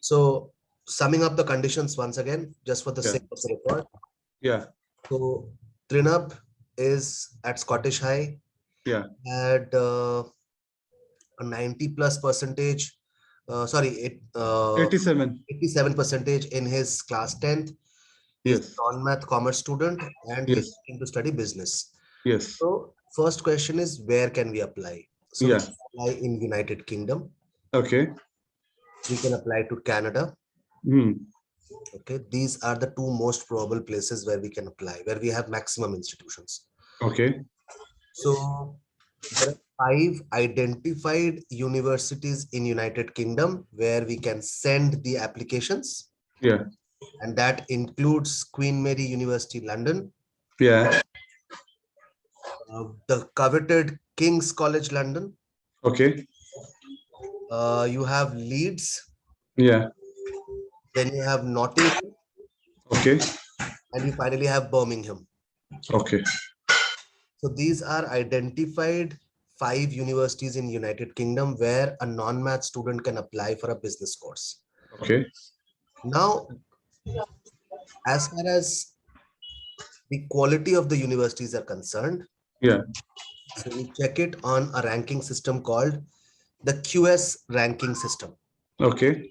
So summing up the conditions once again, just for the Yeah. sake of the record. Yeah. So Trinab is at Scottish High. Yeah. Had a 90+ percentage. 87. 87% in his class 10th. He's Yes. a non-math commerce student and he's Yes. looking to study business. Yes. So first question is, where can we apply? So Yeah. we can apply in United Kingdom. Okay. We can apply to Canada. Okay, these are the two most probable places where we can apply, where we have maximum institutions. Okay. So there are 5 identified universities in United Kingdom where we can send the applications. Yeah. And that includes Queen Mary University, London. Yeah. The coveted King's College, London. Okay. You have Leeds. Yeah. Then you have Nottingham. Okay. And you finally have Birmingham. Okay. So these are identified 5 universities in United Kingdom where a non-math student can apply for a business course. Okay. Now, as far as the quality of the universities are concerned, yeah, so we check it on a ranking system called the QS ranking system. Okay.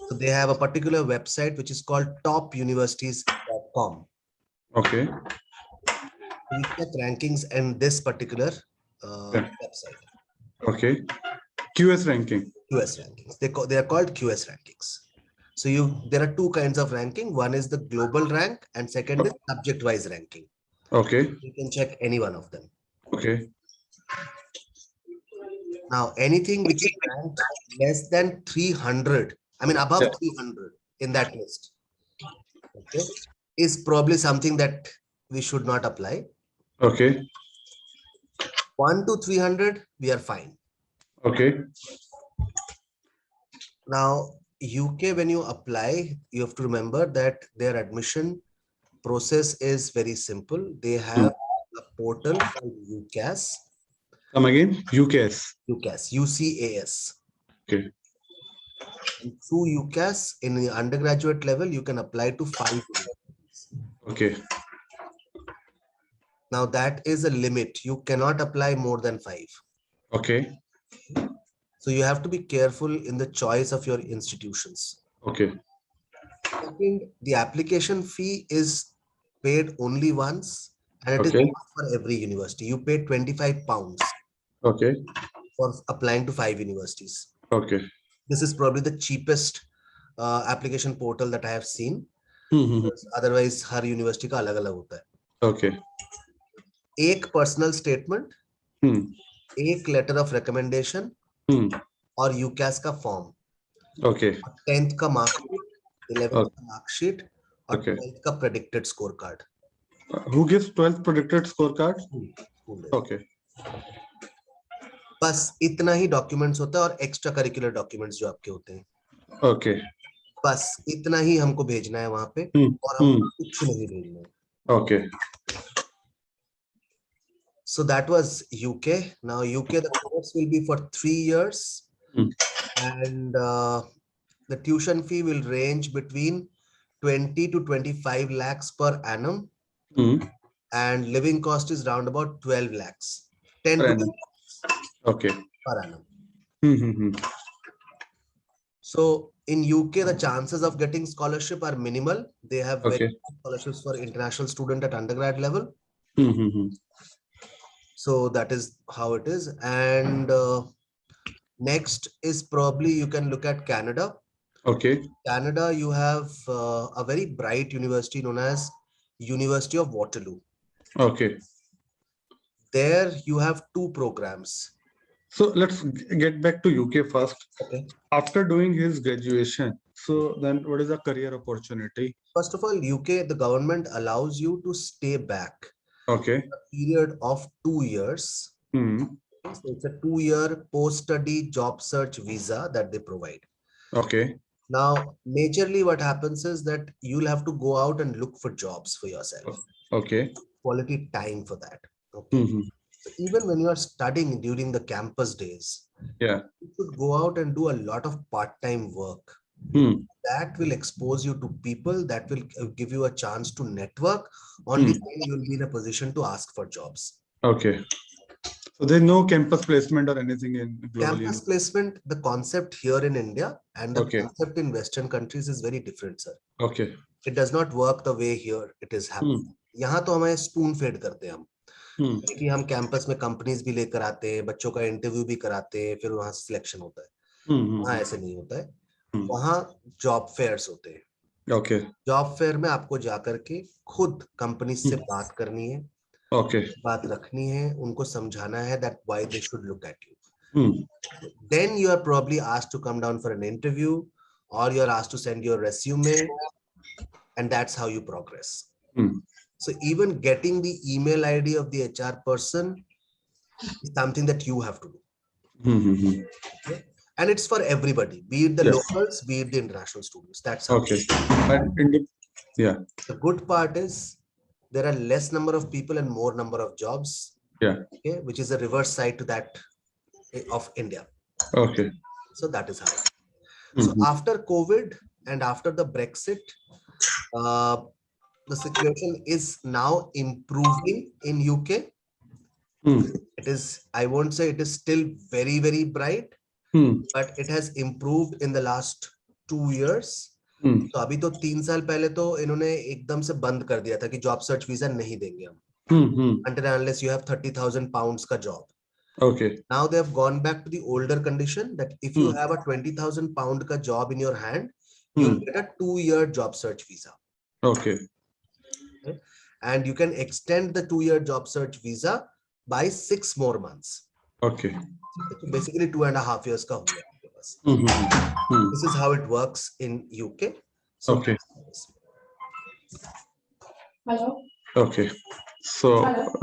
So they have a particular website which is called topuniversities.com. Okay. We check rankings in this particular website. Okay. QS ranking. QS rankings. They are called QS rankings. So there are 2 kinds of ranking. One is the global rank and second is subject-wise ranking. Okay. You can check any one of them. Okay. Now, anything which is ranked less than 300, I mean above 300 in that list, okay, is probably something that we should not apply. Okay. 1 to 300, we are fine. Okay. Now, UK, when you apply, you have to remember that their admission process is very simple. They have a portal called UCAS. Come again? UCAS. UCAS, UCAS. Okay. And through UCAS, in the undergraduate level, you can apply to 5 universities. Okay. Now that is a limit. You cannot apply more than 5. Okay. So you have to be careful in the choice of your institutions. Okay. Second, the application fee is paid only once and it is for every university. You pay £25 for applying to 5 universities. Okay. This is probably the cheapest application portal that I have seen. Otherwise, her university का अलग-अलग होता है. Okay. एक personal statement, एक letter of recommendation, और UCAS का form. Okay. 10th का marksheet, 11th का marksheet, और 12th का predicted scorecard. Who gives 12th predicted scorecard? Okay. बस इतना ही डॉक्यूमेंट्स होता है और एक्स्ट्रा करिकुलर डॉक्यूमेंट्स जो आपके होते हैं. Okay. बस इतना ही हमको भेजना है वहां पे और हम कुछ नहीं भेजना है. Okay. So that was UK. Now UK, the course will be for 3 years and the tuition fee will range between 20 to 25 lakhs per annum and living cost is round about 12 lakhs. 10 to 12 lakhs per annum. So in UK, the chances of getting scholarship are minimal. They have very good scholarships for international student at undergrad level. So that is how it is. And next is probably you can look at Canada. Okay. Canada, you have a very bright university known as University of Waterloo. Okay. There you have 2 programs. So let's get back to UK first. Okay. After doing his graduation, so then what is the career opportunity? First of all, UK, the government allows you to stay back. Okay. A period of 2 years. So it's a 2-year post-study job search visa that they provide. Okay. Now, majorly what happens is that you'll have to go out and look for jobs for yourself. Okay. Quality time for that. Okay. So even when you are studying during the campus days, you should go out and do a lot of part-time work. that will expose you to people, that will give you a chance to network. On the way, you'll be in a position to ask for jobs. Okay. So there's no campus placement or anything in global Campus placement, the concept here in India and the Okay. concept in Western countries is very different, sir. Okay. It does not work the way here it is happening. यहाँ तो हमें spoon fed करते हैं हम, कि हम campus में companies भी लेकर आते हैं, बच्चों का इंटरव्यू भी कराते हैं, फिर वहां सिलेक्शन होता है। वहां ऐसे नहीं होता है, वहां जॉब फेयर्स होते हैं। Okay. जॉब फेयर में आपको जाकर के खुद कंपनी से बात करनी है, Okay. बात रखनी है, उनको समझाना है that why they should look at you. Then you are probably asked to come down for an interview, or you are asked to send your resume, and that's how you progress. So even getting the email ID of the HR person is something that you have to do. Okay? And it's for everybody, be it the locals, be it the international students. That's how. Okay. Yeah. The good part is there are less number of people and more number of jobs. Yeah. Okay, which is a reverse side to that of India. Okay. So that is how. So after COVID and after the Brexit, the situation is now improving in UK. It is, I won't say it is still very, very bright, but it has improved in the last 2 years. तो अभी तो 3 साल पहले तो इन्होंने एकदम से बंद कर दिया था कि जॉब सर्च वीजा नहीं देंगे हम, until and unless you have 30,000 pounds का job. Okay. Now they have gone back to the older condition that if you have a 20,000 pound ka job in your hand, you'll get a 2-year job search visa. Okay. Okay? And you can extend the 2-year job search visa by 6 more months. Okay. So basically 2.5 years ka ho gaya aapke paas. This is how it works in UK. So Okay. Hello. Okay. So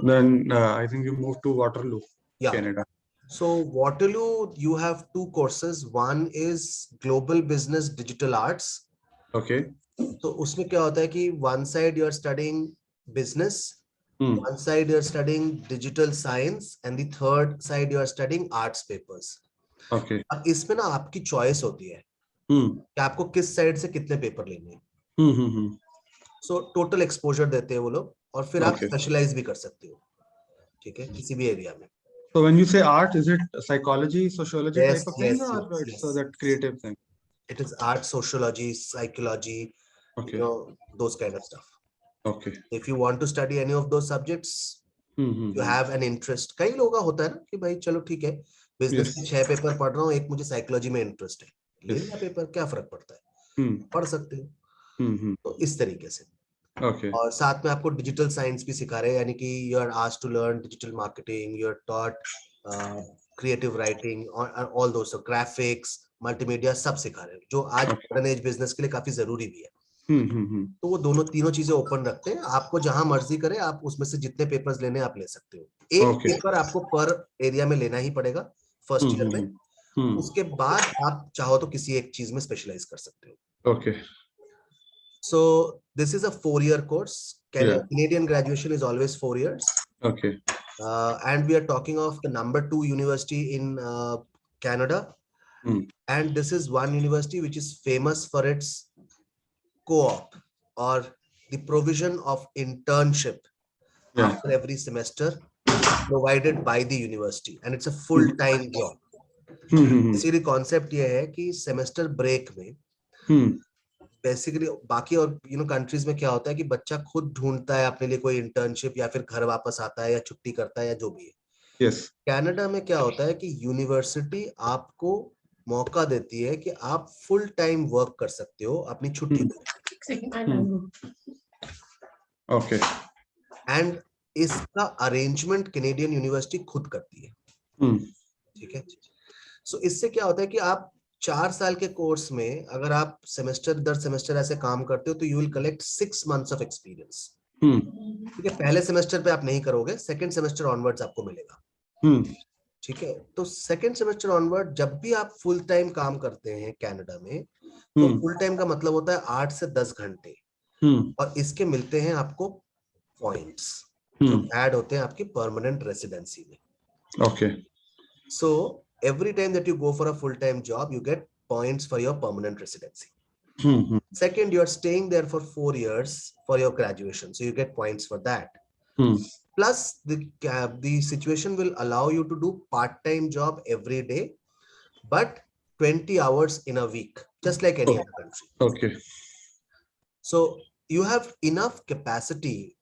then I think you moved to Waterloo, Canada. So Waterloo, you have 2 courses. One is Global Business Digital Arts. Okay. So उसमें क्या होता है कि one side you are studying business, one side you are studying digital science, and the third side you are studying arts papers. Okay. अब इसमें ना आपकी choice होती है कि आपको किस साइड से कितने पेपर लेने हैं। So total exposure देते हैं वो लोग, और फिर आप specialize भी कर सकते हो, ठीक है, किसी भी एरिया में। So when you say art, is it psychology, sociology type of thing, or it's that creative thing? It is art, sociology, psychology, Okay. you know, those kind of stuff. Okay. If you want to study any of those subjects, you have an interest. कई लोगों का होता है ना कि भाई चलो ठीक है, बिजनेस के 6 पेपर पढ़ रहा हूँ, एक मुझे साइकोलॉजी में इंटरेस्ट है, ले लिया पेपर, क्या फर्क पड़ता है, पढ़ सकते हो। तो इस तरीके से। Okay. और साथ में आपको डिजिटल साइंस भी सिखा रहे हैं, यानी कि you are asked to learn digital marketing, you are taught creative writing, all those graphics, multimedia, सब सिखा रहे हैं, जो आज मॉडर्न एज बिजनेस के लिए काफी जरूरी भी है। तो वो तीनों चीजें ओपन रखते हैं, आपको जहां मर्जी करे आप उसमें से जितने पेपर्स लेने आप ले सकते हो। एक पेपर आपको पर एरिया में लेना ही पड़ेगा फर्स्ट ईयर में, उसके बाद आप चाहो तो किसी एक चीज में स्पेशलाइज कर सकते हो। Okay. So this is a 4-year course. Canadian graduation is always 4 years. Okay. And we are talking of the number 2 university in Canada. And this is one university which is famous for its co-op, or the provision of internship after every semester provided by the university, and it's a full-time job. Basically concept ये है कि semester break में basically बाकी और countries में क्या होता है कि बच्चा खुद ढूंढता है अपने लिए कोई इंटर्नशिप, या फिर घर वापस आता है, या छुट्टी करता है, या जो भी है। Yes. कनाडा में क्या होता है कि यूनिवर्सिटी आपको मौका देती है कि आप फुल टाइम वर्क कर सकते हो अपनी छुट्टी में। Okay. एंड इसका अरेंजमेंट कैनेडियन यूनिवर्सिटी खुद करती है, ठीक है। सो इससे क्या होता है कि आप 4 साल के कोर्स में अगर आप सेमेस्टर दर सेमेस्टर ऐसे काम करते हो तो you will collect 6 months of experience, ठीक है। पहले सेमेस्टर पे आप नहीं करोगे, सेकंड सेमेस्टर ऑनवर्ड्स आपको मिलेगा, ठीक है। तो सेकंड सेमेस्टर ऑनवर्ड जब भी आप फुल टाइम काम करते हैं कनाडा में, तो फुल टाइम का मतलब होता है 8 से 10 घंटे, और इसके मिलते हैं आपको पॉइंट्स जो ऐड होते हैं आपकी परमानेंट रेसिडेंसी में। Okay. So every time that you go for a full-time job, you get points for your permanent residency. Second, you are staying there for 4 years for your graduation, so you get points for that. Plus, the situation will allow you to do part-time job every day, but 20 hours in a week, just like any other country. Okay. So you have enough capacity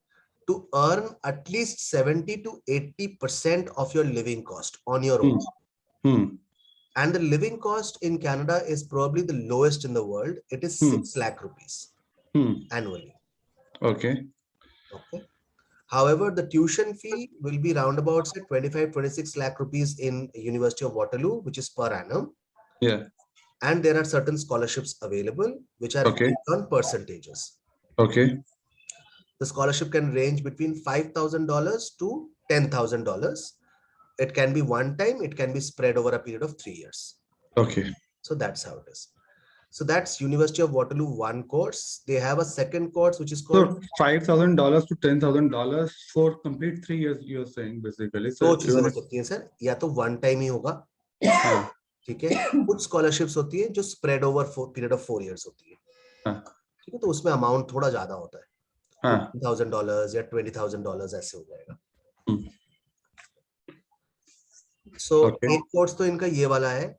to earn at least 70 to 80% of your living cost on your own. And the living cost in Canada is probably the lowest in the world. It is 6 lakh rupees annually. Okay. Okay. However, the tuition fee will be roundabout say 25-26 lakh rupees in University of Waterloo, which is per annum. Yeah. And there are certain scholarships available, which are based on percentages. Okay. The scholarship can range between $5,000 to $10,000. It can be one time, it can be spread over a period of 3 years. Okay. So that's how it is. So that's University of Waterloo one course. They have a second course, which is called $5,000 to $10,000 for complete 3 years, you're saying basically. दो चीजें हो सकती हैं sir, या तो one time ही होगा, ठीक है, कुछ स्कॉलरशिप्स होती है जो spread over period of 4 years होती है, ठीक है, तो उसमें अमाउंट थोड़ा ज्यादा होता है, $10,000 या $20,000 ऐसे हो जाएगा. So एक कोर्स तो इनका ये वाला है.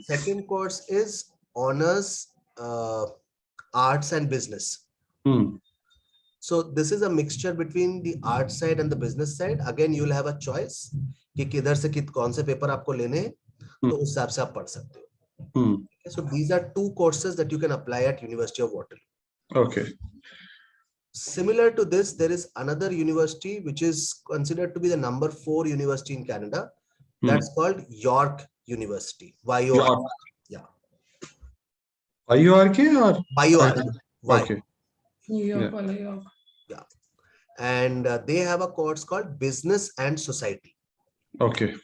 Second course is honors arts and business. So this is a mixture between the art side and the business side. Again, you will have a choice कि किधर से कौन से पेपर आपको लेने हैं, तो उस हिसाब से आप पढ़ सकते हो. So these are two courses that you can apply at University of Waterloo. Okay. Similar to this, there is another university which is considered to be the number 4 university in Canada. That's called York University. YORK. Yeah. YORK or YORK. Okay. York. Yeah. And they have a course called Business and Society. Okay.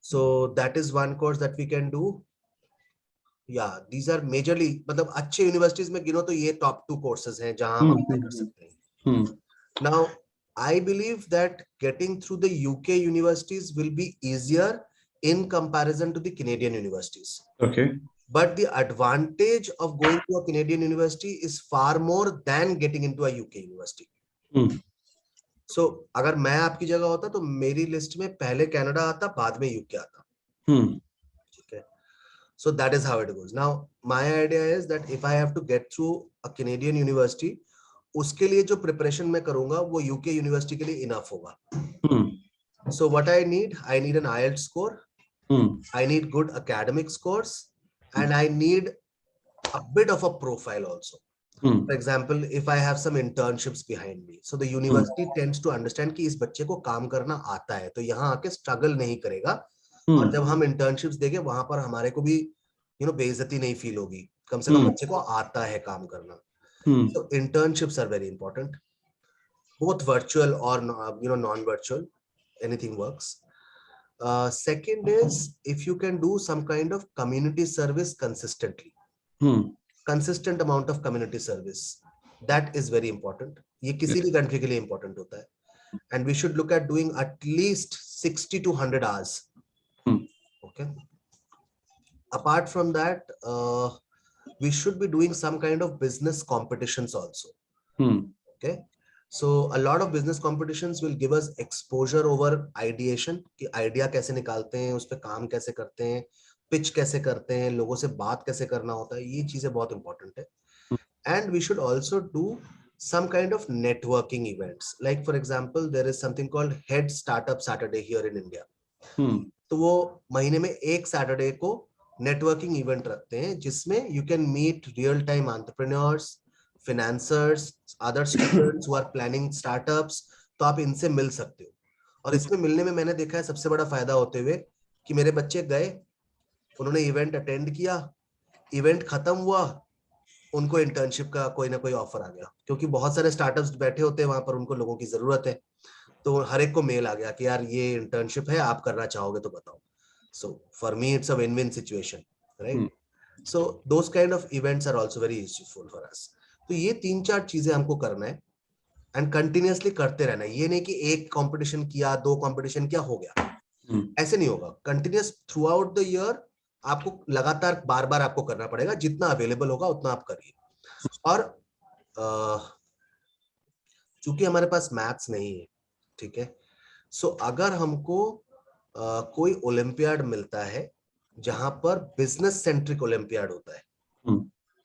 So that is one course that we can do. Yeah, these are majorly, मतलब अच्छे universities में गिनो तो ये top 2 courses हैं जहां हम apply कर सकते हैं. Now, I believe that getting through the UK universities will be easier in comparison to the Canadian universities. Okay. But the advantage of going to a Canadian university is far more than getting into a UK university. So, अगर मैं आपकी जगह होता तो मेरी list में पहले Canada आता, बाद में यूके आता. ठीक है. So that is how it goes. Now, my idea is that if I have to get through a Canadian university, उसके लिए जो preparation मैं करूंगा वो UK university के लिए enough होगा. So what I need an IELTS score, I need good academic scores, and I need a bit of a profile also. For example, if I have some internships behind me, so the university tends to understand कि इस बच्चे को काम करना आता है, तो यहाँ आके struggle नहीं करेगा. और जब हम internships देंगे वहां पर हमारे को भी बेइज्जती नहीं फील होगी, कम से कम बच्चे को आता है काम करना. So internships are very important, both virtual or non-virtual, anything works. Second is if you can do some kind of community service consistently. Consistent amount of community service, that is very important. ये किसी भी country के लिए important होता है. And we should look at doing at least 60 to 100 hours. Okay. Apart from that, we should be doing some kind of business competitions also. Okay. So a lot of business competitions will give us exposure over ideation, कि idea कैसे निकालते हैं, उस पे काम कैसे करते हैं, pitch कैसे करते हैं, लोगों से बात कैसे करना होता है, ये चीजें बहुत important है. And we should also do some kind of networking events. Like for example, there is something called Head Startup Saturday here in India. तो वो महीने में एक Saturday को networking event रखते हैं जिसमें you can meet real time entrepreneurs, financiers, other students who are planning startups. तो आप इनसे मिल सकते हो. और इसमें मिलने में मैंने देखा है सबसे बड़ा फायदा होते हुए कि मेरे बच्चे गए, उन्होंने इवेंट अटेंड किया, इवेंट खत्म हुआ, उनको इंटर्नशिप का कोई ना कोई ऑफर आ गया, क्योंकि बहुत सारे स्टार्टअप्स बैठे होते हैं वहां पर, उनको लोगों की जरूरत है, तो हर एक को मेल आ गया कि यार ये इंटर्नशिप है, आप करना चाहोगे तो बताओ. So for me it's a win-win situation, right? So those kind of events are also very useful for us. तो ये 3-4 चीजें हमको करना है and continuously करते रहना है. ये नहीं कि एक competition किया, 2 competition किया, हो गया. ऐसे नहीं होगा. Continuous throughout the year आपको लगातार बार बार आपको करना पड़ेगा, जितना अवेलेबल होगा उतना आप करिए। और चूंकि हमारे पास मैथ्स नहीं है, ठीक है, सो अगर हमको कोई ओलंपियाड मिलता है जहां पर बिजनेस सेंट्रिक ओलंपियाड होता है,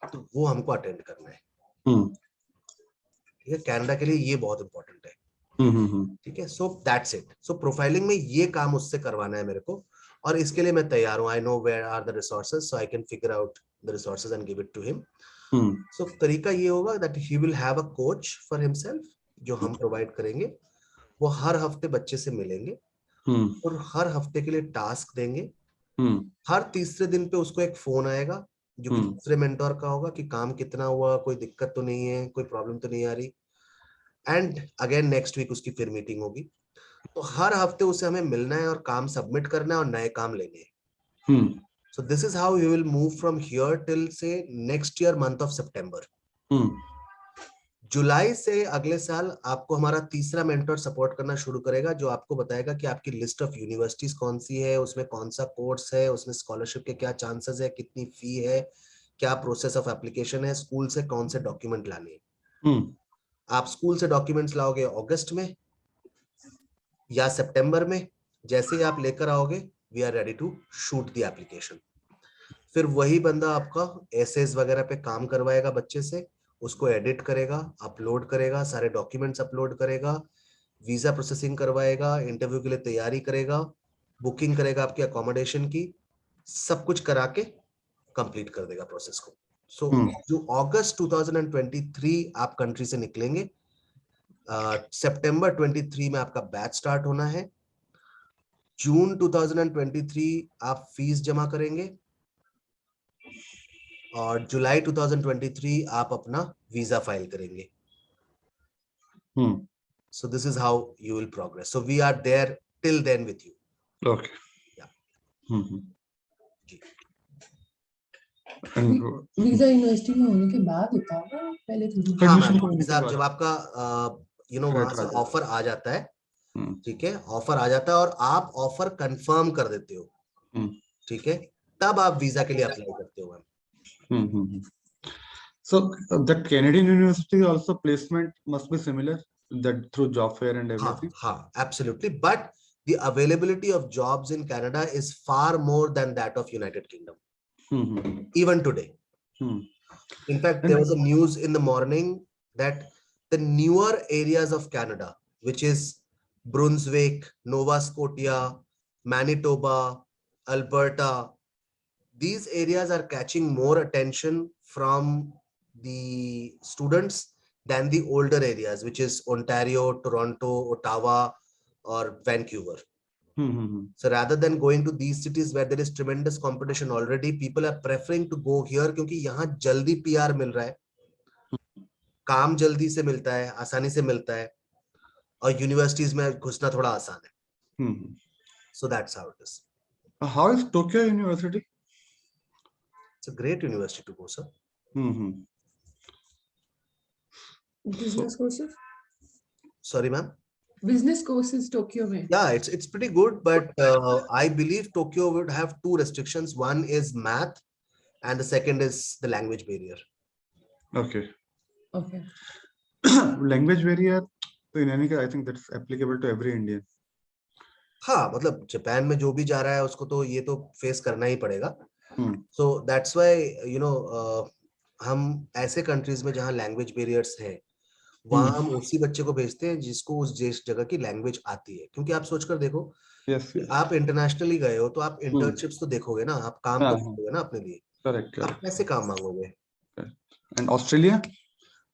तो वो हमको अटेंड करना है। ठीक है, कनाडा के लिए ये बहुत इंपॉर्टेंट है। ठीक है, so that's it. So profiling में ये काम उससे करवाना है मेरे को, और इसके लिए मैं तैयार हूं। I know where are the resources, so I can figure out the resources and give it to him. So तरीका ये होगा that he will have a coach for himself, जो हम प्रोवाइड करेंगे। वो हर हफ्ते बच्चे से मिलेंगे और हर हफ्ते के लिए टास्क देंगे। हर तीसरे दिन पे उसको एक फोन आएगा जो कि दूसरे मेंटोर का होगा कि काम कितना हुआ, कोई दिक्कत तो नहीं है, कोई प्रॉब्लम तो नहीं आ रही। एंड अगेन नेक्स्ट वीक उसकी फिर मीटिंग होगी। तो हर हफ्ते उसे हमें मिलना है और काम सबमिट करना है और नए काम लेने हैं। सो this is how you will move from here till से नेक्स्ट ईयर मंथ ऑफ सितंबर। जुलाई से अगले साल आपको हमारा तीसरा मेंटर सपोर्ट करना शुरू करेगा, जो आपको बताएगा कि आपकी लिस्ट ऑफ यूनिवर्सिटीज कौन सी है, उसमें कौन सा कोर्स है, उसमें स्कॉलरशिप के क्या चांसेस है, कितनी फी है, क्या प्रोसेस ऑफ एप्लीकेशन है, स्कूल से कौन से डॉक्यूमेंट लाने हैं। आप स्कूल से डॉक्यूमेंट्स लाओगे अगस्त में या सितंबर में, जैसे ही आप लेकर आओगे we are ready to shoot the application. फिर वही बंदा आपका एसेज वगैरह पे काम करवाएगा बच्चे से, उसको एडिट करेगा, अपलोड करेगा, सारे डॉक्यूमेंट्स अपलोड करेगा, वीजा प्रोसेसिंग करवाएगा, इंटरव्यू के लिए तैयारी करेगा, बुकिंग करेगा आपकी अकोमोडेशन की, सब कुछ करा के कंप्लीट कर देगा प्रोसेस को। सो जो अगस्त 2023 आप कंट्री से निकलेंगे, सितंबर 23 में आपका बैच स्टार्ट होना है। जून 2023 आप फीस जमा करेंगे और जुलाई 2023 आप अपना वीजा फाइल करेंगे। So this is how you will progress. So we are there till then with you. Okay. Yeah. जी। वीजा यूनिवर्सिटी में होने के बाद होता होगा, पहले थोड़ी? हाँ मैम, वीजा जब आपका वहां से ऑफर आ जाता है, ठीक है, ऑफर आ जाता है और आप ऑफर कंफर्म कर देते हो, ठीक है, तब आप वीजा के लिए अप्लाई करते हो ma'am. So that Canadian university also placement must be similar, that through job fair and everything. हाँ, absolutely. But the availability of jobs in Canada is far more than that of United Kingdom. Even today. In fact, there was a news in the morning that the newer areas of Canada, which is Brunswick, Nova Scotia, Manitoba, Alberta, these areas are catching more attention from the students than the older areas, which is Ontario, Toronto, Ottawa, or Vancouver. So rather than going to these cities where there is tremendous competition already, people are preferring to go here क्योंकि यहाँ जल्दी PR मिल रहा है, काम जल्दी से मिलता है, आसानी से मिलता है, और यूनिवर्सिटीज में घुसना थोड़ा आसान है. So that's how it is. How is Tokyo University? It's a great university to go, sir. Business courses? Sorry, ma'am. Business courses Tokyo में? Yeah, it's pretty good, but I believe Tokyo would have two restrictions. One is math, and the second is the language barrier. Okay. Okay. Language barrier, in any case, I think that's applicable to every Indian. हाँ, मतलब Japan में जो भी जा रहा है उसको तो ये तो फेस करना ही पड़ेगा. So that's why हम ऐसे कंट्रीज में जहाँ लैंग्वेज बैरियर्स हैं, वहां हम उसी बच्चे को भेजते हैं जिसको उस देश जगह की लैंग्वेज आती है. क्योंकि आप सोचकर देखो, आप इंटरनेशनली गए हो तो आप इंटर्नशिप्स तो देखोगे ना, आप काम तो देखोगे ना अपने लिए. Correct. आप कैसे काम मांगोगे? And Australia?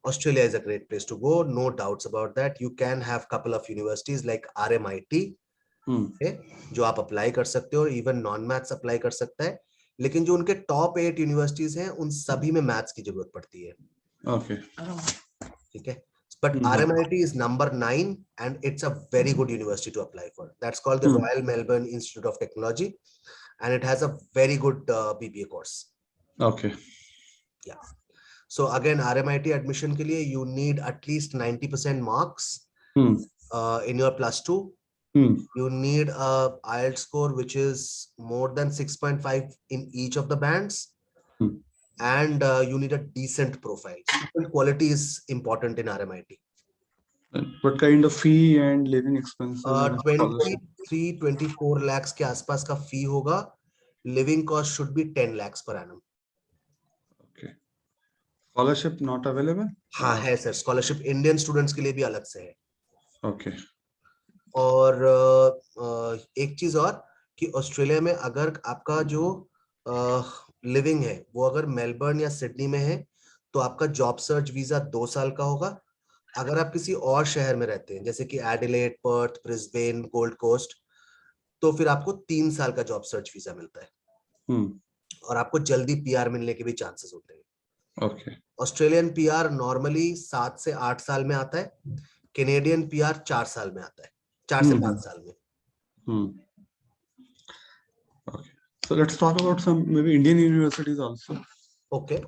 Australia is a great place to go, no doubts about that. You can have couple of universities like RMIT, जो आप अप्लाई कर सकते हो. इवन नॉन मैथ्स अप्लाई कर सकता है, लेकिन जो उनके टॉप 8 यूनिवर्सिटीज हैं उन सभी में मैथ्स की जरूरत पड़ती है. Okay. ठीक है. But RMIT is number 9 and it's a very good university to apply for. That's called the Royal Melbourne Institute of Technology, and it has a very good BBA course. Okay. Yeah. So again, RMIT admission के लिए you need at least 90% marks in your +2, You need a IELTS score which is more than 6.5 in each of the bands. And you need a decent profile. Student quality is important in RMIT. What kind of fee and living expenses? and scholarship? 23-24 lakhs के आसपास का fee होगा. Living cost should be 10 lakhs per annum. Okay. Scholarship not available? हाँ है sir, scholarship Indian students के लिए भी अलग से है. Okay. और एक चीज और कि ऑस्ट्रेलिया में अगर आपका जो लिविंग है वो अगर मेलबर्न या सिडनी में है तो आपका जॉब सर्च वीजा 2 साल का होगा. अगर आप किसी और शहर में रहते हैं जैसे कि Adelaide, Perth, Brisbane, Gold Coast, तो फिर आपको 3 साल का जॉब सर्च वीजा मिलता है. और आपको जल्दी पीआर मिलने के भी चांसेस होते हैं. Okay. ऑस्ट्रेलियन पीआर नॉर्मली 7 से 8 साल में आता है. कैनेडियन पीआर 4 साल में आता है, 4 से 5 साल में. Okay. So let's talk about some maybe Indian universities also. Okay.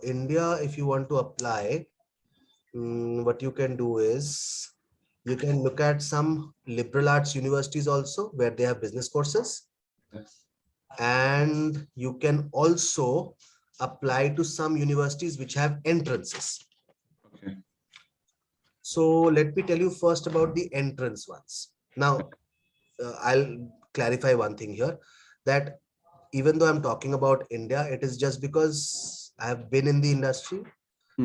India, if you want to apply, what you can do is you can look at some liberal arts universities also where they have business courses. Yes. And you can also apply to some universities which have entrances. Okay. So let me tell you first about the entrance ones. Now, I'll clarify one thing here, that even though I'm talking about India, it is just because I have been in the industry.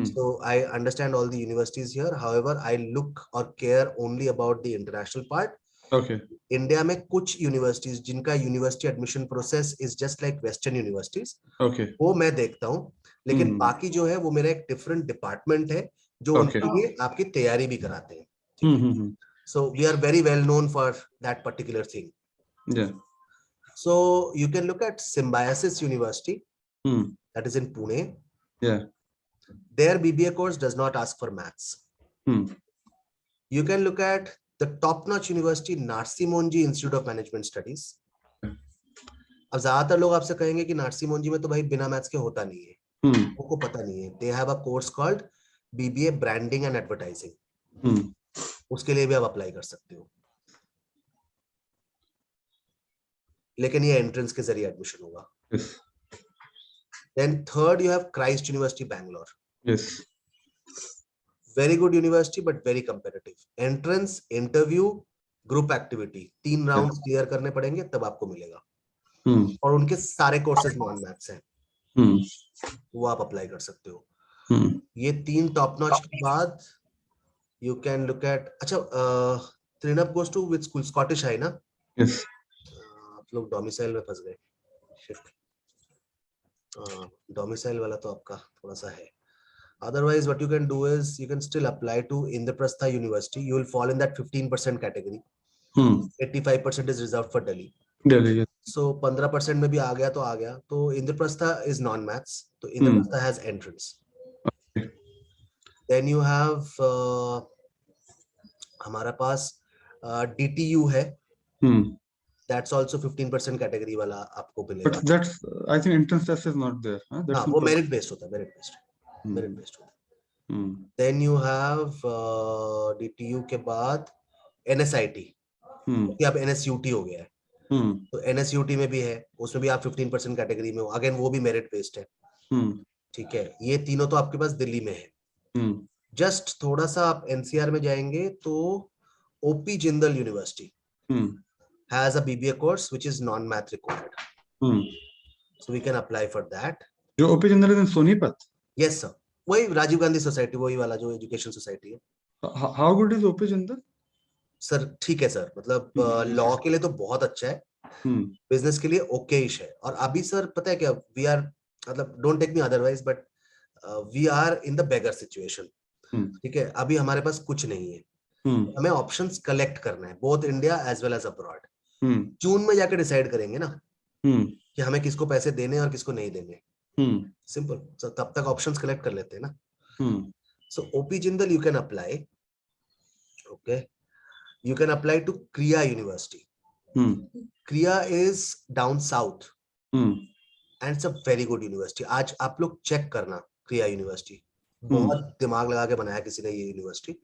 So I understand all the universities here. However, I look or care only about the international part. Okay. India में कुछ universities जिनका university admission process is just like Western universities. Okay. वो मैं देखता हूँ, लेकिन बाकी जो है वो मेरा एक different department है जो उनके लिए आपकी तैयारी भी कराते हैं. So we are very well known for that particular thing. Yeah. So you can look at Symbiosis University, that is in Pune. Yeah. Their BBA course does not ask for maths. You can look at the top-notch university, Narsi Monji Institute of Management Studies. अब ज्यादातर लोग आपसे कहेंगे कि नार्सी मोंजी में तो भाई बिना मैथ्स के होता नहीं है. उनको पता नहीं है. They have a course called BBA Branding and Advertising. उसके लिए भी आप अप्लाई कर सकते हो, लेकिन ये एंट्रेंस के जरिए एडमिशन होगा. Yes. Then third you have Christ University Bangalore. Yes. Very good university but very competitive. Entrance, interview, group activity, 3 round clear करने पड़ेंगे तब आपको मिलेगा. और उनके सारे कोर्सेज नॉन मैथ्स हैं. वो आप अप्लाई कर सकते हो. ये 3 टॉप नॉच के बाद you can look at, अच्छा Trinab goes to which school? Scottish है ना? Yes. आप लोग डोमिसाइल में फंस गए. शिफ्ट डोमिसाइल वाला तो आपका थोड़ा सा है. Otherwise, what you can do is you can still apply to Indraprastha University. You will fall in that 15% category. 85% is reserved for Delhi. Delhi. Yes. So 15% में भी आ गया तो आ गया. तो Indraprastha is non-maths. तो Indraprastha has entrance. Okay. Then you have हमारा पास DTU है. That's also 15% category वाला आपको मिलेगा. But that's, I think entrance test is not there. That's वो merit based होता है, merit based. Merit based होता है. Then you have DTU के बाद NSIT. कि अब NSUT हो गया है. तो NSUT में भी है, उसमें भी आप 15% कैटेगरी में हो. अगेन वो भी मेरिट बेस्ड है. ठीक है. ये तीनों तो आपके पास दिल्ली में है. जस्ट थोड़ा सा आप NCR में जाएंगे तो OP Jindal university has a BBA course which is non-math required. So we can apply for that. जो OP Jindal is in Sonipat? Yes sir. वही राजीव गांधी सोसाइटी, वही वाला जो एजुकेशन सोसाइटी है. How good is OP Jindal? Sir ठीक है सर, मतलब law के लिए तो बहुत अच्छा है. बिजनेस के लिए ओकेइश है. और अभी सर पता है क्या, वी आर, मतलब don't take me otherwise, but we are in the beggar situation. ठीक है. अभी हमारे पास कुछ नहीं है. हमें ऑप्शंस कलेक्ट करना है, both India as well as abroad. June में जाकर डिसाइड करेंगे ना कि हमें किसको पैसे देने और किसको नहीं देने. सिंपल. so, तब तक ऑप्शंस कलेक्ट कर लेते हैं ना. So OP Jindal you can apply. Okay. You can apply to Kriya University. Kriya is down south. And it's a very good university. आज आप लोग चेक करना Kriya University. बहुत दिमाग लगा के बनाया किसी ने ये यूनिवर्सिटी.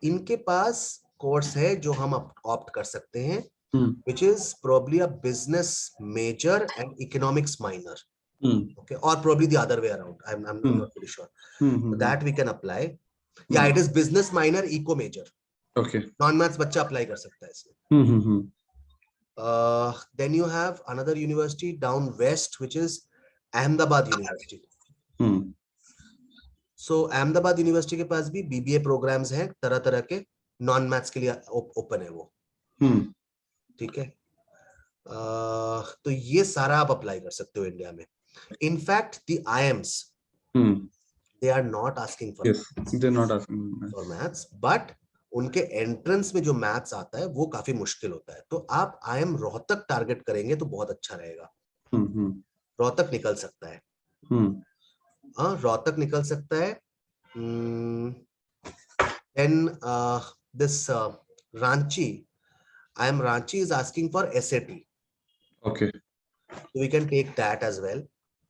इनके पास कोर्स है जो हम ऑप्ट कर सकते हैं, Hmm. which is probably a business major and economics minor. Hmm. Okay, or probably the other way around. I'm Hmm. not pretty sure. Hmm. So Hmm. that we can apply. Yeah, it is business minor, eco major. Okay. Non-maths बच्चा apply कर सकता है इसमें. Hmm. Hmm. Hmm. Then you have another university down west, which is Ahmedabad University. Hmm. So Ahmedabad University के पास भी BBA programs हैं तरह तरह के, नॉन मैथ्स के लिए ओपन है वो. Hmm. ठीक है. तो ये सारा आप अप्लाई कर सकते हो इंडिया में. In fact the IIMs, Hmm. they are not asking for Yes, they're not asking. for maths, but उनके एंट्रेंस में जो मैथ्स आता है वो काफी मुश्किल होता है. तो आप IIM रोहतक टारगेट करेंगे तो बहुत अच्छा रहेगा. Hmm. Hmm. रोहतक निकल सकता है. Hmm. हाँ, रोहतक निकल सकता है. Then this Ranchi, IIM Ranchi is asking for SAT. Okay. So we can take that as well.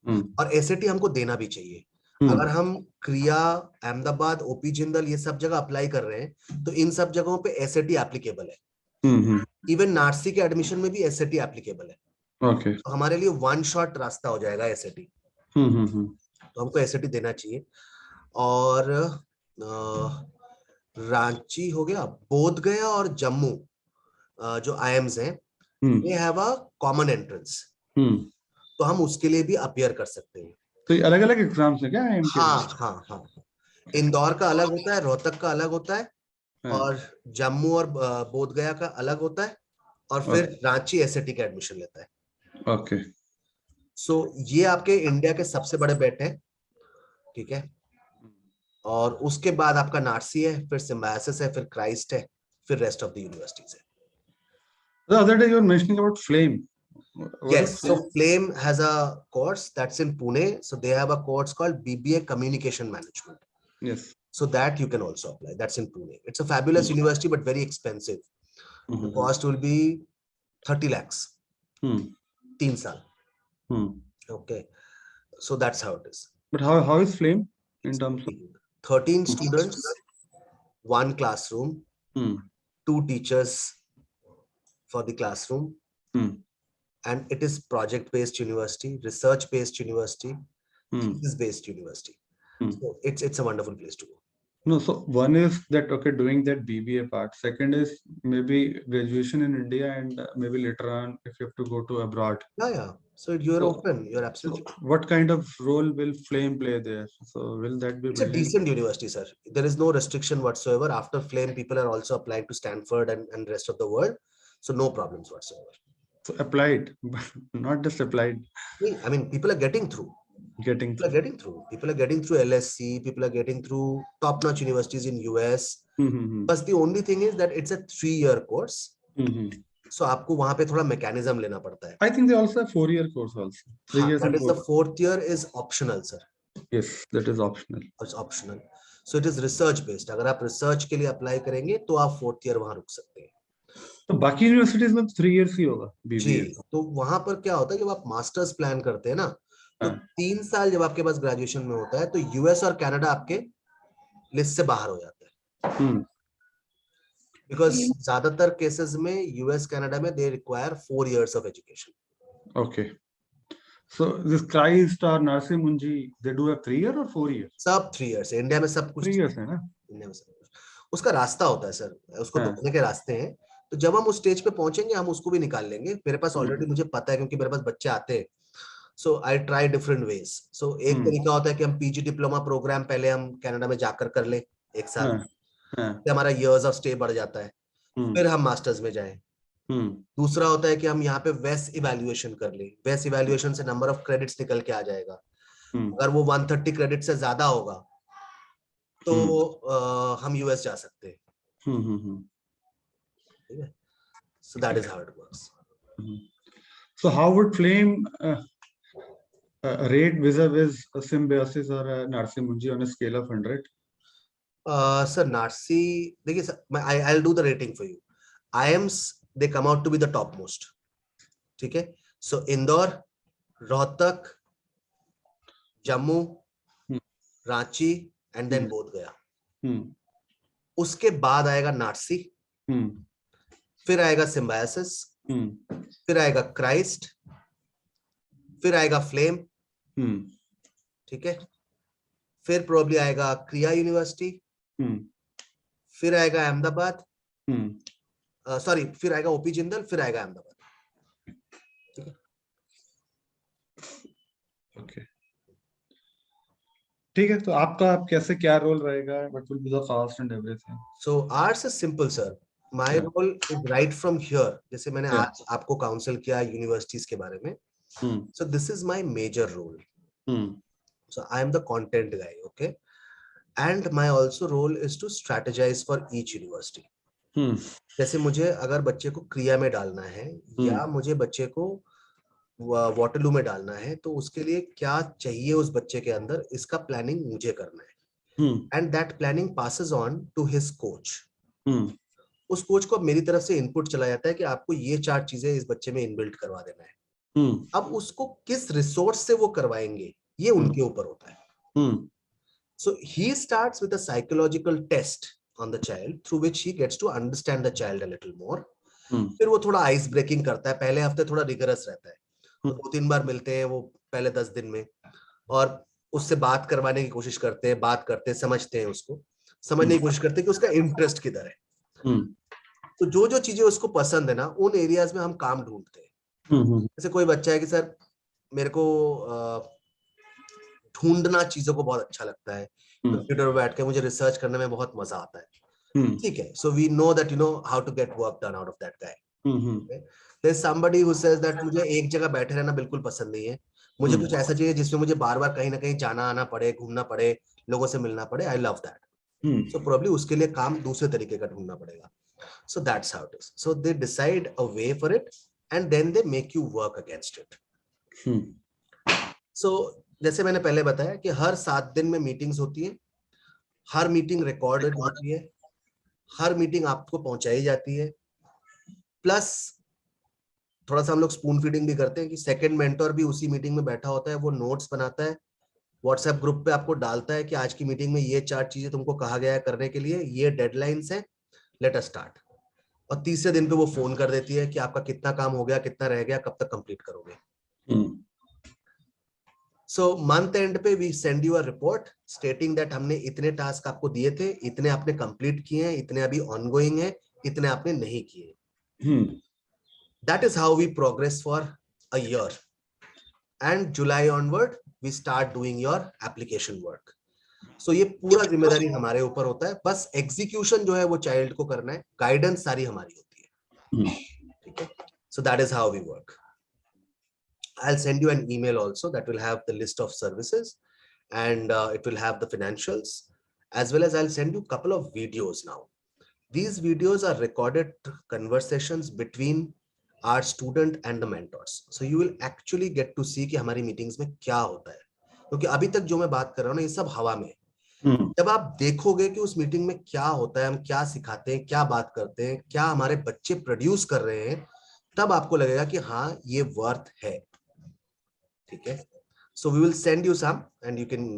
Hmm. और SAT हमको देना भी चाहिए. Hmm. अगर हम क्रिया, अहमदाबाद, OP जिंदल ये सब जगह अप्लाई कर रहे हैं तो इन सब जगहों पे SAT एप्लीकेबल है. Hmm. Hmm. इवन नार्सी के एडमिशन में भी SAT एप्लीकेबल है. Okay. तो हमारे लिए वन शॉट रास्ता हो जाएगा SAT. Hmm. Hmm. Hmm. तो हमको SAT देना चाहिए. और रांची हो गया, बोध गया और जम्मू जो IIMs हैं, Hmm. they have a common entrance. Hmm. तो हम उसके लिए भी अपियर कर सकते हैं. तो ये अलग-अलग एग्जाम्स है क्या IIM के? हाँ. इंदौर का अलग होता है, रोहतक का अलग होता है, और जम्मू और बोध गया का अलग होता है, और फिर रांची SAT का एडमिशन लेता है. ओके. सो ये आपके इंडिया के सबसे बड़े बेट है. ठीक है. और उसके बाद आपका नार्सी है, फिर सिम्बायोसिस है, फिर क्राइस्ट है, फिर रेस्ट ऑफ द यूनिवर्सिटीज है. The other day you were mentioning about Flame. What Yes, is so Flame has a course that's in Pune. So they have a course called BBA Communication Management. Yes. So that you can also apply. That's in Pune. It's a fabulous university, but very expensive. The cost will be 30 lakhs. 3 साल. Okay. So that's how it is. But how is Flame in terms of 13 students, 1 classroom, 2 teachers for the classroom. And it is project-based university, research-based university, thesis-based university. So it's a wonderful place to go. No, so one is that, okay, doing that BBA part. Second is maybe graduation in India, and maybe later on if you have to go to abroad. Yeah. So you're open. You're absolutely. So what kind of role will Flame play there? So will that be? It's a decent university, sir. There is no restriction whatsoever. After Flame, people are also applying to Stanford and rest of the world. So no problems whatsoever. So applied, but not just applied. I mean, people are getting through. People are getting through LSC. People are getting through top-notch universities in US. But the only thing is that it's a 3-year course. So आपको वहाँ पे थोड़ा mechanism लेना पड़ता है. I think they also have 4-year course also. 3 years. That is the 4th year is optional, sir. Yes, that is optional. It's optional. So it is research based. अगर आप research के लिए apply करेंगे तो आप 4th year वहाँ रुक सकते हैं. तो बाकी यूनिवर्सिटीज में 3 years ही होगा BBA. जी, तो वहां पर क्या होता है, जब आप मास्टर्स प्लान करते हैं ना, तो 3 साल जब आपके पास ग्रेजुएशन में होता है तो US और कनाडा आपके लिस्ट से बाहर हो जाता है. बिकॉज ज्यादातर केसेस में US कनाडा में they require 4 years of education. Okay. So this Christ or Narsi Munji, they do have 3 year or 4 years? सब 3 years है. इंडिया में सब कुछ 3 years है ना? इंडिया में सब कुछ. उसका रास्ता होता है सर, उसको ढूंढने के रास्ते हैं. तो जब हम उस स्टेज पे पहुंचेंगे हम उसको भी निकाल लेंगे. मेरे पास ऑलरेडी मुझे पता है क्योंकि मेरे पास बच्चे आते हैं. सो आई ट्राई डिफरेंट वेज. सो एक तरीका होता है कि हम PG डिप्लोमा प्रोग्राम पहले हम कनाडा में जाकर कर ले 1 साल. हमारा इयर्स ऑफ स्टे बढ़ जाता है. फिर हम मास्टर्स में जाएं. दूसरा होता है कि हम यहाँ पे वेस इवैल्यूएशन कर ले. वेस इवैल्यूएशन से नंबर ऑफ क्रेडिट्स निकल के आ जाएगा. अगर वो 130 क्रेडिट से ज्यादा होगा तो हम US जा सकते हैं. So that is how it works. So how would Flame rate vis-a-vis Symbiosis or Narsi Munji on a scale of 100? Sir, Narsi, देखिए sir, I'll do the rating for you. IIMs, they come out to be the topmost. ठीक है. So Indore, Rohtak, Jammu, Ranchi and then बोध गया. उसके बाद आएगा नार्सी, फिर आएगा सिम्बायोसिस, फिर आएगा क्राइस्ट, फिर आएगा फ्लेम, ठीक है, फिर प्रोबब्ली आएगा क्रिया यूनिवर्सिटी, फिर आएगा अहमदाबाद, सॉरी फिर आएगा ओपी जिंदल, फिर आएगा अहमदाबाद। ओके, ठीक है। तो आपका आप कैसे क्या रोल रहेगा? What will be the cost and everything? So arts is simple sir, my Yeah. Role is right from here. जैसे मैंने Yeah. आज आपको काउंसिल किया यूनिवर्सिटीज के बारे में, so this is my major role. So I am the content guy, okay, and my also role is to strategize for each university. जैसे मुझे अगर बच्चे को क्रिया में डालना है या मुझे बच्चे को वाटरलू में डालना है, तो उसके लिए क्या चाहिए उस बच्चे के अंदर, इसका प्लानिंग मुझे करना है, and that planning passes on to his coach. उस कोच को मेरी तरफ से इनपुट चला जाता है कि आपको ये 4 चीजें इस बच्चे में इनबिल्ट करवा देना है। अब उसको किस रिसोर्स से वो करवाएंगे ये उनके ऊपर होता है। So he starts with a psychological test on the child through which he gets to understand the child a little more. फिर वो थोड़ा आइस ब्रेकिंग करता है, पहले हफ्ते थोड़ा रिगरस रहता है, तो 2-3 बार मिलते हैं वो पहले 10 दिन में, और उससे बात करवाने की कोशिश करते हैं, बात करते हैं, समझते हैं, उसको समझने की कोशिश करते हैं कि उसका इंटरेस्ट किधर है। तो जो जो चीजें उसको पसंद है ना, उन एरियाज में हम काम ढूंढते हैं। जैसे कोई बच्चा है कि सर मेरे को ढूंढना चीजों को बहुत अच्छा लगता है, कंप्यूटर पर बैठ के मुझे रिसर्च करने में बहुत मजा आता है, ठीक है, so we know that you know how to get work done out of that guy. There's somebody who says that मुझे एक जगह बैठे रहना बिल्कुल पसंद नहीं है, मुझे कुछ ऐसा चाहिए जिसमें मुझे बार बार कहीं ना कहीं जाना आना पड़े, घूमना पड़े, लोगों से मिलना पड़े। I love that. So probably उसके लिए काम दूसरे तरीके का ढूंढना पड़ेगा। So that's how it is. So they decide a way for it and then they make you work against it. So जैसे मैंने पहले बताया कि हर 7 दिन में मीटिंग्स होती है, हर मीटिंग रिकॉर्डेड होती है, हर मीटिंग आपको पहुंचाई जाती है, प्लस थोड़ा सा हम लोग स्पून फीडिंग भी करते हैं कि सेकंड मेंटोर भी उसी मीटिंग में बैठा होता है, वो नोट्स बनाता है, व्हाट्सएप ग्रुप पे आपको डालता है कि आज की मीटिंग में ये 4 चीजें तुमको कहा गया है करने के लिए, ये डेडलाइंस है, लेट अस स्टार्ट। और तीसरे दिन पे वो फोन कर देती है कि आपका कितना काम हो गया, कितना रह गया, कब तक कंप्लीट करोगे। सो मंथ एंड पे we send you a report stating that हमने इतने टास्क आपको दिए थे, इतने आपने कंप्लीट किए हैं, इतने अभी ऑनगोइंग है, इतने आपने नहीं किए। That is how we progress for a year, and July onward we start doing your application work. So ये पूरा जिम्मेदारी हमारे ऊपर होता है, बस एग्जीक्यूशन जो है वो चाइल्ड को करना है, गाइडेंस सारी हमारी होती है, ठीक है। So that is how we work. I'll send you an email also that will have the list of services, and it will have the financials, as well as I'll send you a couple of videos now. These videos are recorded conversations between our student and the mentors. So you will actually get to see कि हमारी meetings में क्या होता है, क्योंकि अभी तक जो मैं बात कर रहा हूँ ना, ये सब हवा में। जब आप देखोगे कि उस मीटिंग में क्या होता है, हम क्या सिखाते हैं, क्या बात करते हैं, क्या हमारे बच्चे प्रोड्यूस कर रहे हैं, तब आपको लगेगा कि हाँ ये वर्थ है, ठीक है। So we will send you some and you can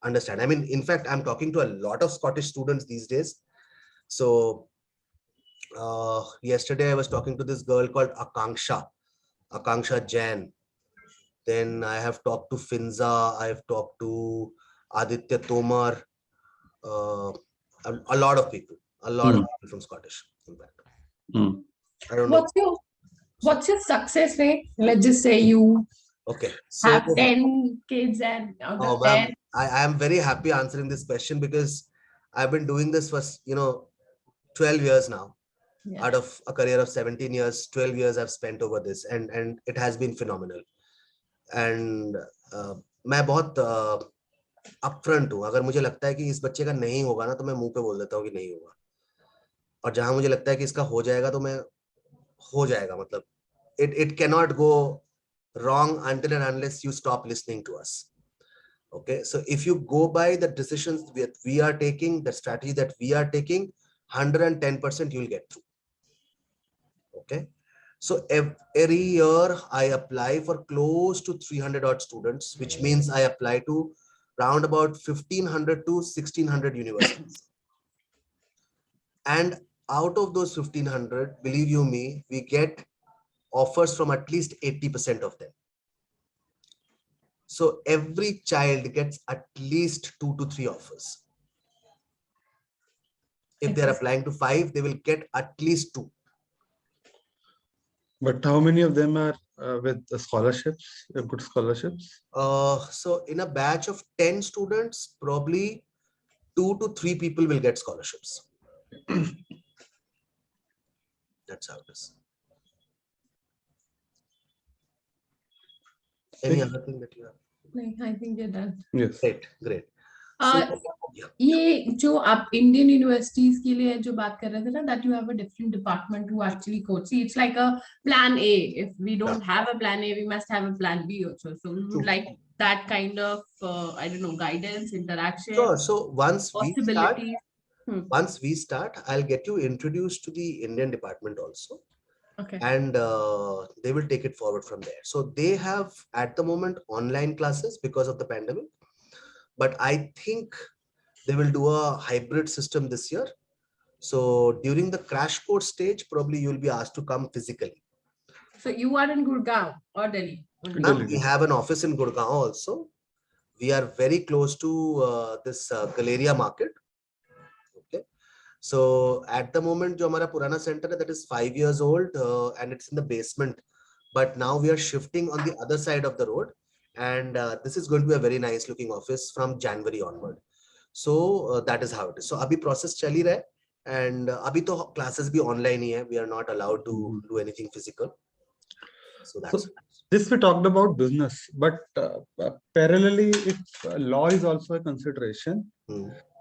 understand. I mean, in fact, I'm talking to a lot of Scottish students these days. So yesterday I was talking to this girl called Akanksha Jain. Then I have talked to Finza, I have talked to Aditya Tomar, a lot of people from Scottish, in fact. I don't know. What's your success rate? Let's just say you Okay, so have 10 kids and out of 10. I am very happy answering this question because I've been doing this for 12 years now. Yeah. Out of a career of 17 years, 12 years I've spent over this, and it has been phenomenal. And मैं बहुत upfront हूँ। अगर मुझे लगता है कि इस बच्चे का नहीं होगा ना, तो मैं मुंह पे बोल देता हूँ कि नहीं होगा, और जहां मुझे लगता है कि इसका हो जाएगा तो मैं हो जाएगा, मतलब it cannot go wrong until and unless you stop listening to us. Okay, so if you go by the decisions that we are taking, the strategy that we are taking, 110% you'll get through. Okay, so every year I apply for close to 300 odd students, which means I apply to round about 1500 to 1600 universities, and out of those 1500, believe you me, we get offers from at least 80% of them. So every child gets at least 2 to 3 offers. If they're applying to 5, they will get at least 2. But how many of them are with the scholarships, good scholarships? So in a batch of 10 students, probably 2 to 3 people will get scholarships. That's how it is. Any other thing that you have? I think you're done. Yes. Great. So, yeah. ये जो आप Indian universities के लिए जो बात कर रहे थे ना, that you have a different department who actually coach. See, it's like a plan A. If we don't have a plan A, we must have a plan B also. So we would like that kind of I don't know, guidance, interaction. Sure. So once we start, I'll get you introduced to the Indian department also. Okay. And they will take it forward from there. So they have at the moment online classes because of the pandemic, but I think they will do a hybrid system this year. So during the crash course stage, probably you'll be asked to come physically. So you are in Gurgaon or Delhi? We have an office in Gurgaon also. We are very close to this Galleria market. Okay. So at the moment, jo hamara purana center hai, that is 5 years old and it's in the basement. But now we are shifting on the other side of the road, and this is going to be a very nice looking office from January onward. So that is how it is. So abhi process chali raha hai, and abhi to classes bhi online hi hai. We are not allowed to do anything physical. So that's this we talked about business, but parallelly, if law is also a consideration,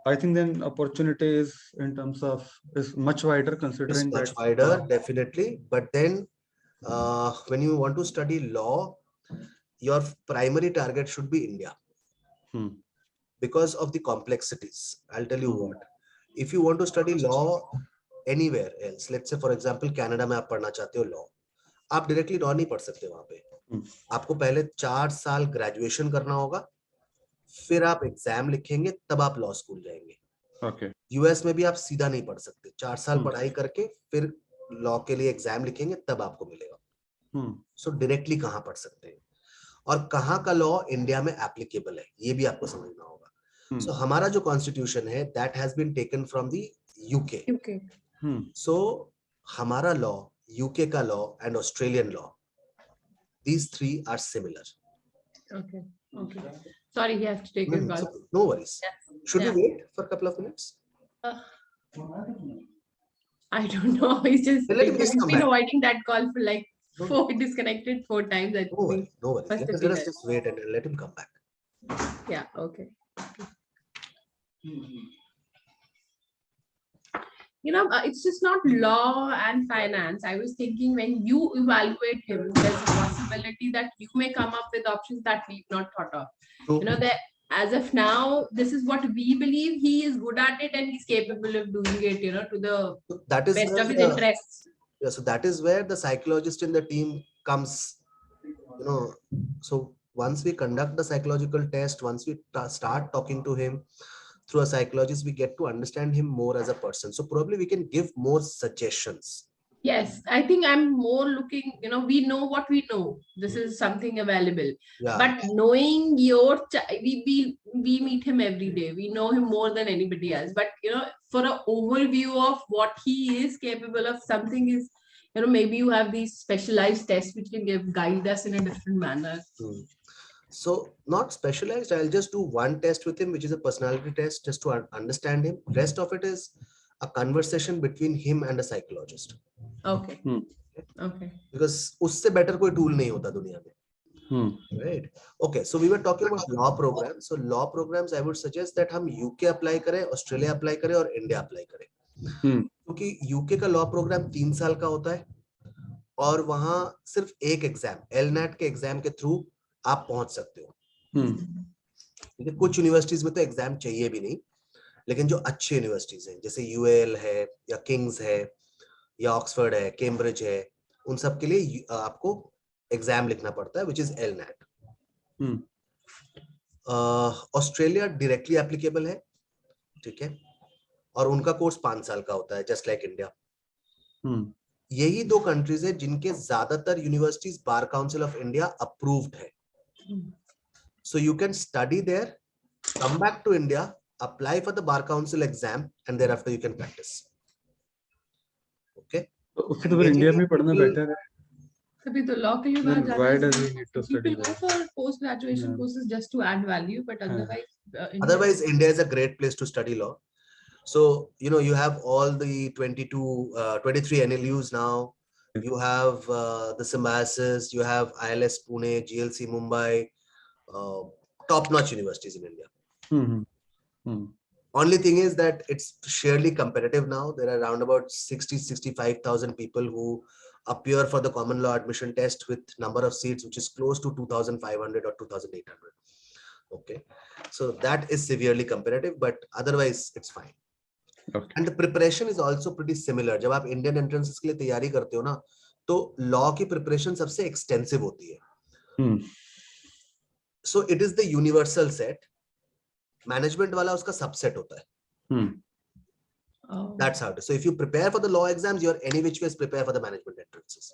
I think then opportunity is in terms of is much wider, considering much wider, definitely. But then when you want to study law, your primary target should be India because of the complexities. I'll tell you what, if you want to study law anywhere else, let's say for example Canada में आप पढ़ना चाहते हो law, आप directly law नहीं पढ़ सकते वहां पे. आपको पहले 4 साल ग्रेजुएशन करना होगा, फिर आप एग्जाम लिखेंगे, तब आप लॉ स्कूल जाएंगे. Okay. यूएस में भी आप सीधा नहीं पढ़ सकते, 4 साल पढ़ाई करके फिर लॉ के लिए एग्जाम लिखेंगे, तब आपको मिलेगा. सो डायरेक्टली कहाँ पढ़ सकते हैं और कहाँ का लॉ इंडिया में एप्लीकेबल है, ये भी आपको समझना होगा. सो हमारा जो कॉन्स्टिट्यूशन है, that has been taken from the UK. So हमारा लॉ, यूके का law and Australian law, these 3 are similar. Okay. Sorry, you have to take your call. No worries. Should we wait for a couple of minutes? I don't know. He's just come been back. avoiding that call for like 4 disconnected 4 times. No worries. Let us just wait and let him come back. Yeah. Okay. You know, it's just not law and finance. I was thinking when you evaluate him, there's a possibility that you may come up with options that we've not thought of. You know, that as of now, this is what we believe he is good at it and he's capable of doing it, you know, to the best of his interests. Yeah, so that is where the psychologist in the team comes, you know. So once we conduct the psychological test, once we start talking to him through a psychologist, we get to understand him more as a person. So probably we can give more suggestions. Yes, I think I'm more looking, you know, we know what we know. This is something available. Yeah. But knowing your, we meet him every day. We know him more than anybody else. But, you know, for an overview of what he is capable of, something is, you know, maybe you have these specialized tests which can guide us in a different manner. So not specialized, I'll just do one test with him, which is a personality test, just to understand him. Rest of it is a conversation between him and a psychologist. Okay. Okay. Because usse better koi tool nahi hota duniya mein. Right. Okay. So we were talking about law programs. So law programs, I would suggest that hum UK apply kare, Australia apply kare और India apply kare. क्योंकि UK का law program 3 साल का होता है और वहां सिर्फ एक एग्जाम, LNAT के एग्जाम के थ्रू आप पहुंच सकते हो. कुछ यूनिवर्सिटीज में तो एग्जाम चाहिए भी नहीं, लेकिन जो अच्छी यूनिवर्सिटीज हैं जैसे UAL है या किंग्स है या ऑक्सफोर्ड है, कैम्ब्रिज है, उन सब के लिए आपको एग्जाम लिखना पड़ता है, which is LNAT. Australia directly applicable है, ठीक है, और उनका कोर्स 5 साल का होता है, जस्ट लाइक इंडिया। यही 2 कंट्रीज है जिनके ज्यादातर universities bar council of India approved है। So you can study there, come back to India, apply for the bar council exam, and thereafter you can practice. Okay. तो उससे तो फिर India में पढ़ना बेटर है। तभी तो लॉ के लिए बाहर Then जाना why है। does he need to study People go there? for post graduation Yeah. courses just to add value, but Yeah. otherwise, India is a great place to study law. So, you know, you have all the 23 NLUs now. You have the Symbiosis, you have ILS Pune, GLC Mumbai, top-notch universities in India. Only thing is that it's sheerly competitive now. There are around about 65,000 people who appear for the common law admission test with number of seats, which is close to 2,500 or 2,800. Okay. So that is severely competitive, but otherwise it's fine. Okay. And the preparation is also pretty similar. जब आप Indian entrances के लिए तैयारी करते हो ना, तो law की preparation सबसे extensive होती है. So it is the universal set. Management वाला उसका subset होता है. That's how it is. So if you prepare for the law exams, you're any which ways prepare for the management entrances.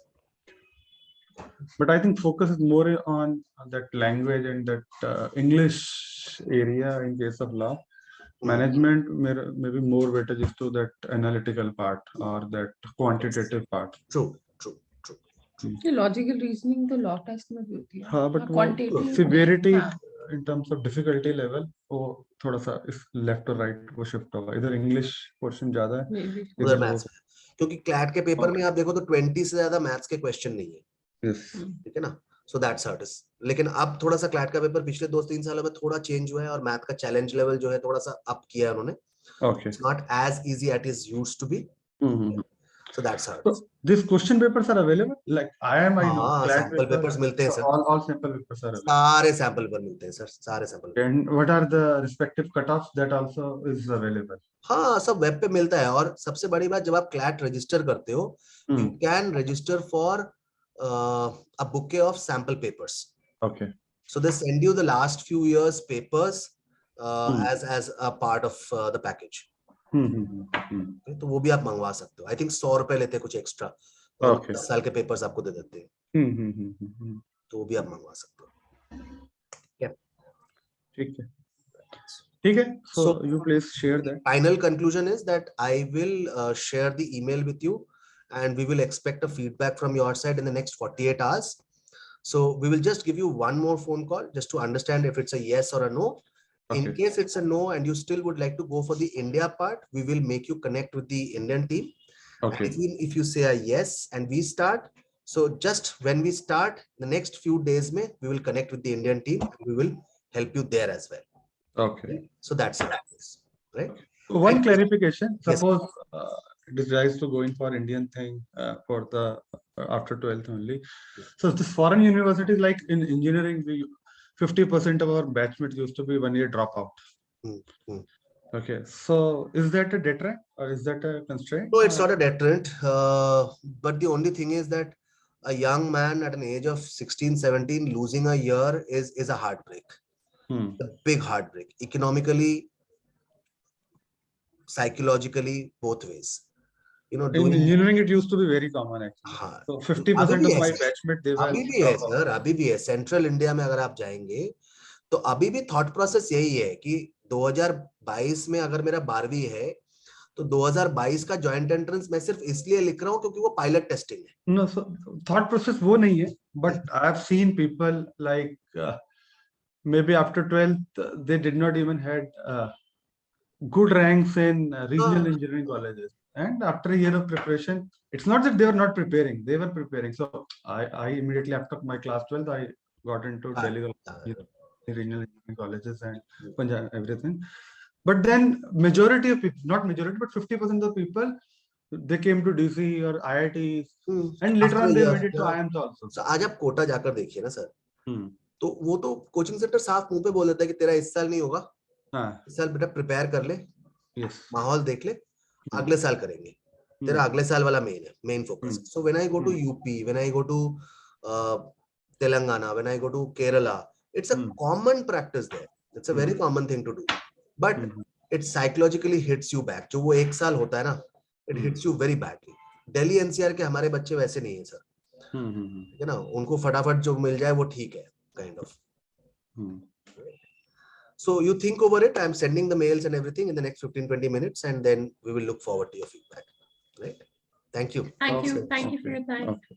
But I think focus is more on that language and that English area in case of law. Management maybe more weightage is to that analytical part or that quantitative part. True. Logical reasoning तो law test में भी होती है. हाँ, but quantitative severity in terms of difficulty level वो थोड़ा सा इस left or right वो shift होगा. इधर English portion ज़्यादा है. maybe. उधर मैथ्स, क्योंकि क्लैट के पेपर में आप देखो तो 20 से ज्यादा मैथ्स के क्वेश्चन नहीं है. Yes. ठीक है ना. So that's how it is. लेकिन अब थोड़ा सा क्लैट का पेपर पिछले 2-3 सालों में थोड़ा चेंज हुआ है और मैथ का चैलेंज लेवल जो है थोड़ा सा अप किया है उन्होंने. Okay. It's not as easy as it is used to be. So that's how it is. So these question papers are available. Like I know. Sample papers मिलते हैं sir. All sample papers are available. सारे sample paper मिलते हैं sir, सारे sample. And what are the respective cutoffs that also is available? हाँ, सब web पे मिलता है. और सबसे बड़ी बात, जब आप क्लैट रजिस्टर करते हो, you can register for a bouquet of sample papers. Okay. So they send you the last few years papers as a part of the package. Okay, तो वो भी आप मंगवा सकते हो. I think 100 रुपए लेते हैं कुछ एक्स्ट्रा. 10 साल के पेपर्स आपको दे देते हैं. तो वो भी आप मंगवा सकते हो. ठीक है. So you please share that. Final conclusion is that I will share the email with you, and we will expect a feedback from your side in the next 48 hours. So we will just give you one more phone call just to understand if it's a yes or a no. In case it's a no and you still would like to go for the India part, we will make you connect with the Indian team. Okay. If you say a yes and we start, so just when we start, the next few days we will connect with the Indian team and we will help you there as well. Okay. So that's it, right? One clarification. Suppose it decides to go in for Indian thing for the after 12th only. So this foreign universities, like in engineering, 50% of our batchmates used to be 1 year dropout. Okay, so is that a deterrent or is that a constraint? No, it's not a deterrent. But the only thing is that a young man at an age of 16, 17 losing a year is a heartbreak. A big heartbreak, economically, psychologically, both ways. You know, in engineering it used to be very common actually. So 50% of my batchmate they were. अभी भी है sir, अभी भी है. Central India में अगर आप जाएंगे तो अभी भी थॉट प्रोसेस यही है कि 2022 में अगर मेरा 12वीं है तो 2022 का जॉइंट एंट्रेंस मैं सिर्फ इसलिए लिख रहा हूँ क्योंकि वो पायलट टेस्टिंग है. No, so thought process वो नहीं है, but I have seen people like maybe after 12th they did not even had good ranks in regional engineering colleges. And after a year of preparation, it's not that they were not preparing, they were preparing. So I immediately after my class 12th, I got into Delhi regional engineering colleges and Punjab, everything. But then majority of people, not majority, but 50% of people, they came to DC or IIT and later on they went to IIMs also. So आज आप कोटा जाकर देखिए ना sir, तो वो तो coaching centre साफ मुंह पे बोल देता है कि तेरा इस साल नहीं होगा, इस साल बेटा प्रिपेयर कर ले, माहौल देख ले, अगले साल करेंगे, तेरा अगले साल वाला main focus. So when I go to UP, when I go to Telangana, when I go to Kerala, it's a common practice there. It's a very common thing to do. But it psychologically hits you back. जो वो 1 साल होता है ना, it hits you very badly. Delhi NCR के हमारे बच्चे वैसे नहीं है सर, ठीक है ना, उनको फटाफट जो मिल जाए वो ठीक है, kind of. So you think over it. I'm sending the mails and everything in the next 15-20 minutes, and then we will look forward to your feedback. Right? Thank you. Thank you. Okay, Thank you for okay, your time. okay.